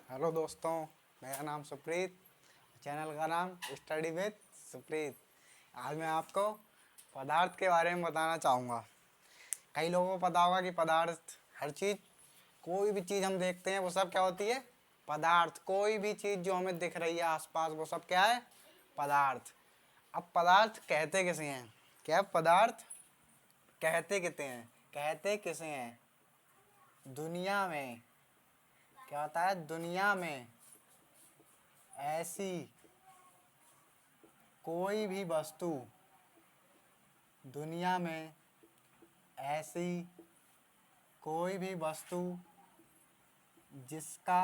Hello दोस्तों, मेरा नाम सुप्रीत। चैनल का नाम स्टडी विद सुप्रीत। आज मैं आपको पदार्थ के बारे में बताना चाहूँगा। कई लोगों को पता होगा कि पदार्थ हर चीज़, कोई भी चीज़ हम देखते हैं वो सब क्या होती है? पदार्थ। कोई भी चीज़ जो हमें दिख रही है आसपास वो सब क्या है? पदार्थ। अब पदार्थ कहते किसे हैं? क्या पदार्थ कहते किसे हैं? कहते किसे हैं? दुनिया में क्या होता है? दुनिया में ऐसी कोई भी वस्तु, दुनिया में ऐसी कोई भी वस्तु जिसका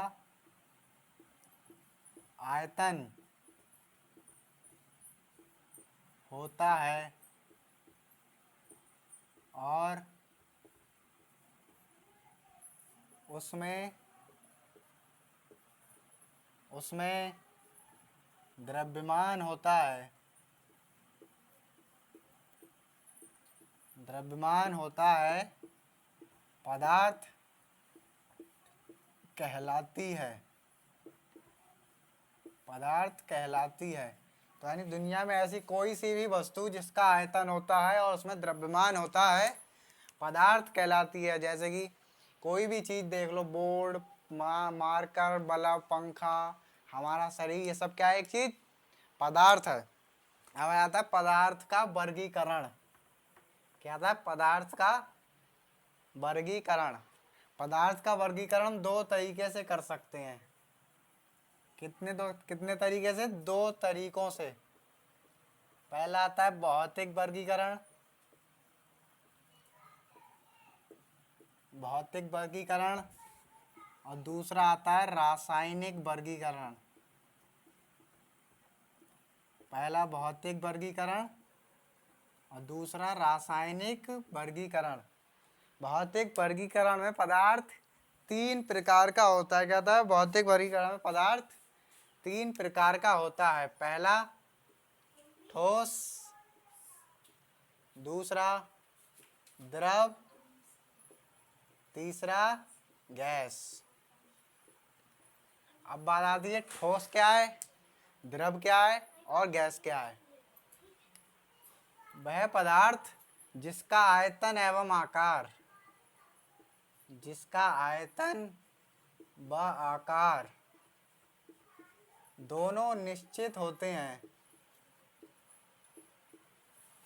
आयतन होता है और उसमें उसमें द्रव्यमान होता है, द्रव्यमान होता है, पदार्थ कहलाती है, पदार्थ कहलाती है। तो यानी दुनिया में ऐसी कोई सी भी वस्तु जिसका आयतन होता है और उसमें द्रव्यमान होता है, पदार्थ कहलाती है। जैसे कि कोई भी चीज़ देख लो, बोर्ड, मार्कर, बल्ब, पंखा, हमारा शरीर, ये सब क्या है? एक चीज़ पदार्थ है। अब आता है पदार्थ का वर्गीकरण। क्या आता है? पदार्थ का वर्गीकरण। पदार्थ का वर्गीकरण दो तरीके से कर सकते हैं। कितने तरीके से? दो तरीकों से। पहला आता है भौतिक वर्गीकरण, भौतिक वर्गीकरण, और दूसरा आता है रासायनिक वर्गीकरण। पहला भौतिक वर्गीकरण और दूसरा रासायनिक वर्गीकरण। भौतिक वर्गीकरण में पदार्थ तीन प्रकार का होता है। क्या होता है? भौतिक वर्गीकरण में पदार्थ तीन प्रकार का होता है। पहला ठोस, दूसरा द्रव, तीसरा गैस। अब बात आती है ठोस क्या है, द्रव क्या है और गैस क्या है। वह पदार्थ जिसका आयतन एवं आकार, जिसका आयतन व आकार दोनों निश्चित होते हैं,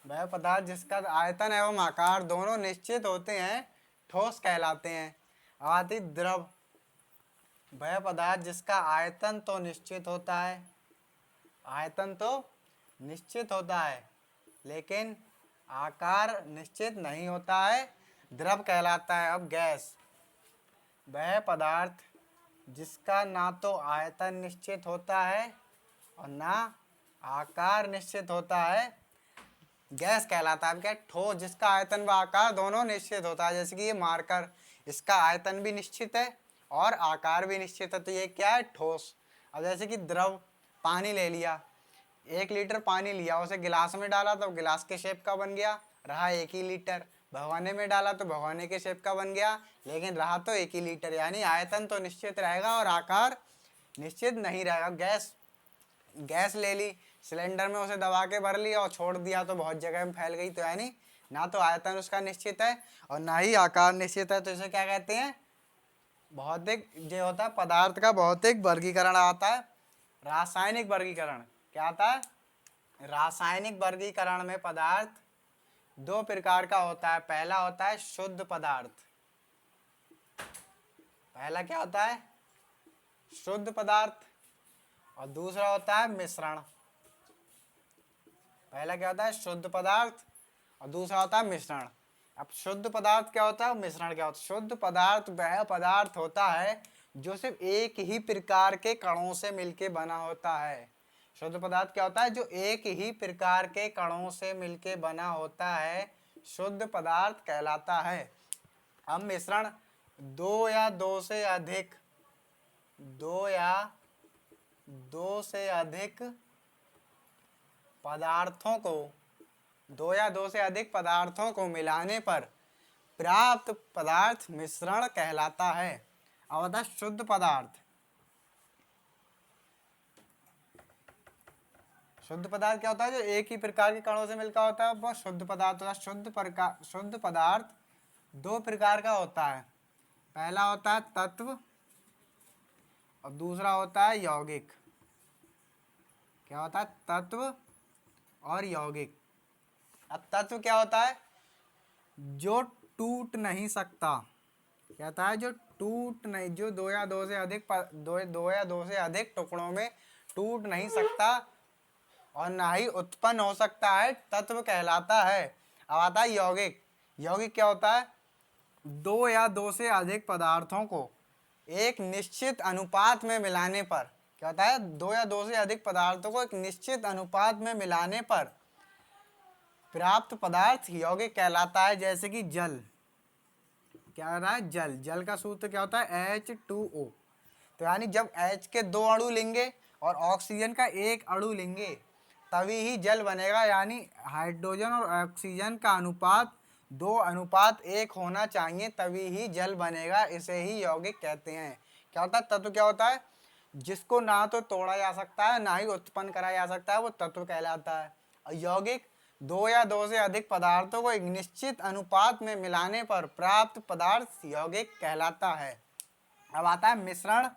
वह पदार्थ जिसका आयतन एवं आकार दोनों निश्चित होते हैं, ठोस कहलाते हैं। आदि द्रव, वह पदार्थ जिसका आयतन तो निश्चित होता है, आयतन तो निश्चित होता है लेकिन आकार निश्चित नहीं होता है, द्रव कहलाता है। अब गैस, वह पदार्थ जिसका ना तो आयतन निश्चित होता है और ना आकार निश्चित होता है, गैस कहलाता है। क्या? ठोस, जिसका आयतन व आकार दोनों निश्चित होता है। जैसे कि ये मार्कर, इसका आयतन भी निश्चित है और आकार भी निश्चित है, तो ये क्या है? ठोस। अब जैसे कि द्रव, पानी ले लिया, 1 लीटर पानी लिया, उसे गिलास में डाला तो गिलास के शेप का बन गया, रहा 1 ही लीटर। भगोने में डाला तो भगोने के शेप का बन गया, लेकिन रहा तो 1 ही लीटर। यानी आयतन तो निश्चित रहेगा और आकार निश्चित नहीं रहेगा। गैस, गैस ले ली, सिलेंडर में उसे दबा के भर लिया और छोड़ दिया तो बहुत जगह में फैल गई, तो यानी ना तो आयतन उसका निश्चित है और ना ही आकार निश्चित है, तो इसे क्या कहते हैं? भौतिक, जो होता है पदार्थ का भौतिक वर्गीकरण आता है। रासायनिक वर्गीकरण क्या आता है? रासायनिक वर्गीकरण में पदार्थ दो प्रकार का होता है। पहला होता है शुद्ध पदार्थ। पहला क्या होता है? शुद्ध पदार्थ। और दूसरा होता है मिश्रण। पहला क्या होता है? शुद्ध पदार्थ और दूसरा होता है मिश्रण। अब शुद्ध पदार्थ क्या होता है, मिश्रण क्या होता है? शुद्ध पदार्थ वह पदार्थ होता है जो सिर्फ एक ही प्रकार के कणों से मिलके बना होता है। शुद्ध पदार्थ क्या होता है? जो एक ही प्रकार के कणों से मिलके बना होता है, शुद्ध पदार्थ कहलाता है। अब मिश्रण, दो या दो से अधिक, दो या दो से अधिक पदार्थों को, दो या दो से अधिक पदार्थों को मिलाने पर प्राप्त पदार्थ मिश्रण कहलाता है। अब होता है शुद्ध पदार्थ। शुद्ध पदार्थ क्या होता है? जो एक ही प्रकार के कणों से मिलकर होता है वो शुद्ध पदार्थ होता है। शुद्ध पदार्थ दो प्रकार का होता है। पहला होता है तत्व और दूसरा होता है यौगिक। क्या होता है? तत्व और यौगिक। अब तत्व क्या होता है? जो टूट नहीं सकता। क्या होता है? जो टूट नहीं, जो दो या दो से अधिक टुकड़ों में टूट नहीं सकता और ना ही उत्पन्न हो सकता है, तत्व कहलाता है। अब आता है यौगिक। यौगिक क्या होता है? दो या दो से अधिक पदार्थों को एक निश्चित अनुपात में मिलाने पर, क्या होता है? दो या दो से अधिक पदार्थों को एक निश्चित अनुपात में मिलाने पर प्राप्त पदार्थ यौगिक कहलाता है। जैसे कि जल। क्या रहा है? जल। जल का सूत्र क्या होता है? H2O। तो यानी जब H के दो अणु लेंगे और ऑक्सीजन का एक अणु लेंगे तभी ही जल बनेगा। यानी हाइड्रोजन और ऑक्सीजन का अनुपात 2:1 होना चाहिए, तभी ही जल बनेगा। इसे ही यौगिक कहते हैं। क्या होता है? तत्व क्या होता है? जिसको ना तो तोड़ा जा सकता है ना ही उत्पन्न करा जा सकता है, वो तत्व कहलाता है। और यौगिक दो या दो से अधिक पदार्थों को एक निश्चित अनुपात में मिलाने पर प्राप्त पदार्थ यौगिक कहलाता है। अब आता है मिश्रण।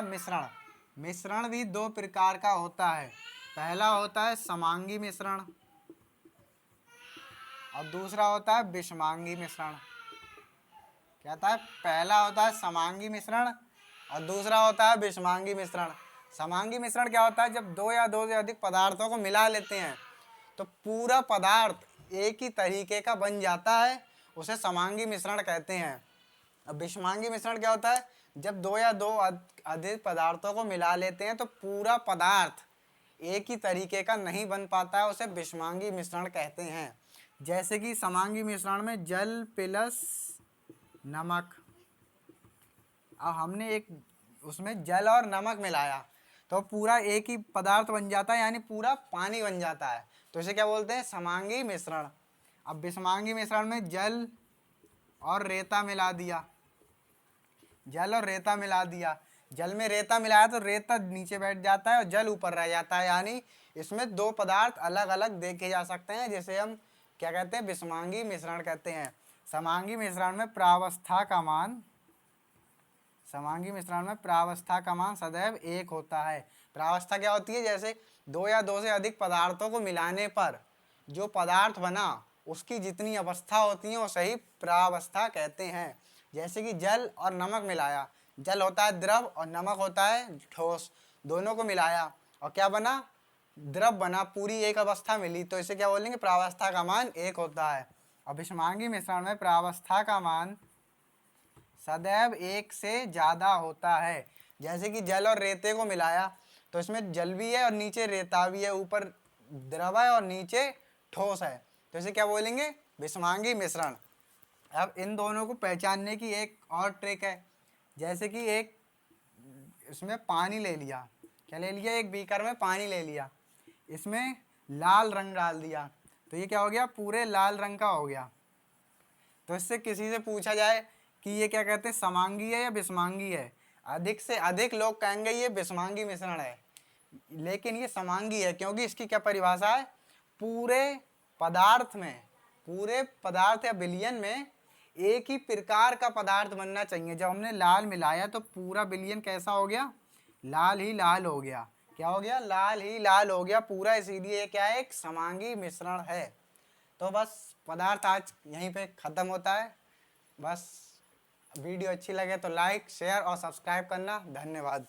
मिश्रण। मिश्रण भी दो प्रकार का होता है। पहला होता है समांगी मिश्रण और दूसरा होता है विषमांगी मिश्रण। क्या होता है? पहला होता है समांगी मिश्रण और दूसरा होता है विषमांगी मिश्रण। समांगी मिश्रण क्या होता है? जब दो या दो से अधिक पदार्थों को मिला लेते हैं तो पूरा पदार्थ एक ही तरीके का बन जाता है, उसे समांगी मिश्रण कहते हैं। अब विषमांगी मिश्रण क्या होता है? जब दो या दो अधिक पदार्थों को मिला लेते हैं तो पूरा पदार्थ एक ही तरीके का नहीं बन पाता है, उसे विषमांगी मिश्रण कहते हैं। जैसे कि समांगी मिश्रण में जल प्लस नमक। अब हमने एक उसमें जल और नमक मिलाया तो पूरा एक ही पदार्थ बन जाता है, यानी पूरा पानी बन जाता है। तो इसे क्या बोलते हैं? समांगी मिश्रण। अब विषमांगी मिश्रण में जल और रेता मिला दिया। जल और रेता मिला दिया। जल में रेता मिलाया तो रेता नीचे बैठ जाता है और जल ऊपर रह जाता है। यानी इसमें दो पदार्थ अलग अलग देखे जा सकते हैं, जिसे हम क्या कहते हैं? विषमांगी मिश्रण कहते हैं। समांगी मिश्रण में प्रावस्था का मान सदैव एक होता है। प्रावस्था क्या होती है? जैसे दो या दो से अधिक पदार्थों को मिलाने पर जो पदार्थ बना उसकी जितनी अवस्था होती है उसे ही प्रावस्था कहते हैं। जैसे कि जल और नमक मिलाया। जल होता है द्रव और नमक होता है ठोस। दोनों को मिलाया और क्या बना? द्रव बना, पूरी एक अवस्था मिली, तो इसे क्या बोलेंगे? प्रावस्था का मान एक होता है। और विषमांगी मिश्रण में प्रावस्था का मान सदैव एक से ज़्यादा होता है। जैसे कि जल और रेते को मिलाया तो इसमें जल भी है और नीचे रेता भी है, ऊपर द्रव है और नीचे ठोस है, तो इसे क्या बोलेंगे? विषमांगी मिश्रण। अब इन दोनों को पहचानने की एक और ट्रिक है। जैसे कि एक इसमें पानी ले लिया। क्या ले लिया? एक बीकर में पानी ले लिया, इसमें लाल रंग डाल दिया तो ये क्या हो गया? पूरे लाल रंग का हो गया। तो इससे किसी से पूछा जाए कि ये क्या कहते हैं? समांगी है या विषमांगी है? अधिक से अधिक लोग कहेंगे ये विषमांगी मिश्रण है, लेकिन ये समांगी है। क्योंकि इसकी क्या परिभाषा है? पूरे पदार्थ या विलयन में एक ही प्रकार का पदार्थ बनना चाहिए। जब हमने लाल मिलाया तो पूरा विलयन कैसा हो गया? लाल ही लाल हो गया। क्या हो गया? लाल ही लाल हो गया पूरा। इसीलिए ये क्या है? एक समांगी मिश्रण है। तो बस पदार्थ आज यहीं पे ख़त्म होता है। बस वीडियो अच्छी लगे तो लाइक, शेयर और सब्सक्राइब करना। धन्यवाद।